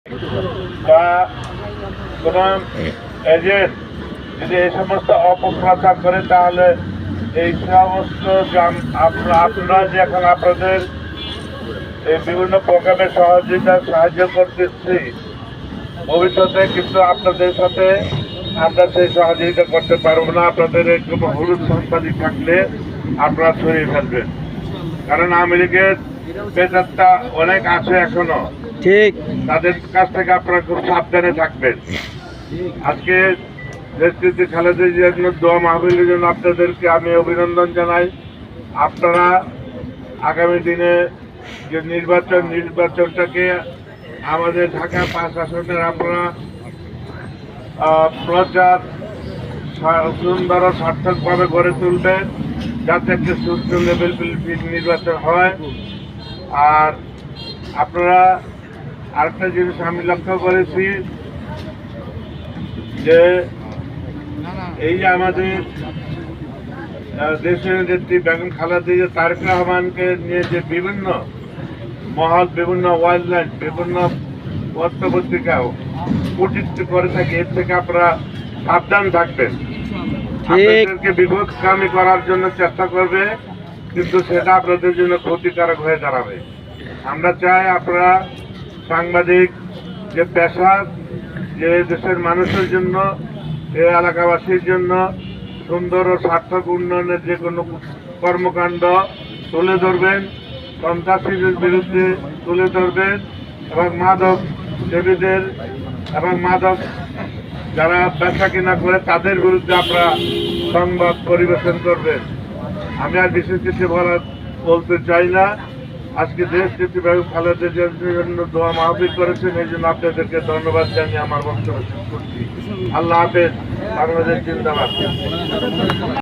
বা কোন এজেন্ট যদি এই সমস্ত অপপ্রচার করে তাহলে এই সমস্ত আপনারা যে এখন আপনাদের এই বিভিন্ন প্রোগ্রামে সাহায্য করতেছি, ভবিষ্যতে কিন্তু আপনাদের সাথে আমরা সেই সহযোগিতা করতে পারবো না। আপনাদের কোনো হলুদ সম্পাদিক থাকলে আপনারা ছড়িয়ে ফেলবেন, কারণ আওয়ামী লীগের বেজারটা অনেক আছে এখনো। ঠিক, তাদের কাছ থেকে আপনারা খুব সাবধানে থাকবেন। আজকে নেতৃত্বে খালেদা জিয়ার জন্য দোয়া মাহফিলের জন্য আপনাদেরকে আমি অভিনন্দন জানাই। আপনারা আগামী দিনে যে নির্বাচনটাকে আমাদের ঢাকা 5 আসনের আপনারা প্রচার সুন্দর ও সার্থকভাবে গড়ে তুলবেন, যাতে একটা সুস্থ লেভেল নির্বাচন হয়। আর আপনারা আরেকটা জিনিস আমি লক্ষ্য করেছি যে এই যে আমাদের দেশের নেত্রী বেগম খালেদা জিয়া তারেক রহমানকে নিয়ে যে বিভিন্ন মহল, বিভিন্ন ওয়াইল্ডলাইন, বিভিন্ন পত্রপত্রিকা কটূক্তি করে থাকে, এর থেকে আপনারা সাবধান থাকবেন। আপনাদেরকে বিপদগামী করার জন্য চেষ্টা করবে, কিন্তু সেটা আপনাদের জন্য ক্ষতিকারক হয়ে দাঁড়াবে। আমরা চাই আপনারা সাংবাদিক যে পেশা, যে দেশের মানুষের জন্য, এই এলাকাবাসীর জন্য সুন্দর ও সার্থক উন্নয়নের যে কোনো কর্মকাণ্ড তুলে ধরবেন, সন্ত্রাসীদের বিরুদ্ধে তুলে ধরবেন, এবং মাদক সেবীদের এবং মাদক যারা ব্যবসা কিনা করে তাদের বিরুদ্ধে আপনারা সংবাদ পরিবেশন করবেন। আমি আর বিশেষ কিছু বলতে চাই না। আজকে দেশ নেত্রী বেগম খালেদা জিয়ার জন্য দোয়া মাহফিল করেছেন, এই জন্য আপনাদেরকে ধন্যবাদ জানিয়ে আমার বক্তব্য শেষ করছি। আল্লাহ হাফেজ। বাংলাদেশ জিন্দাবাদ।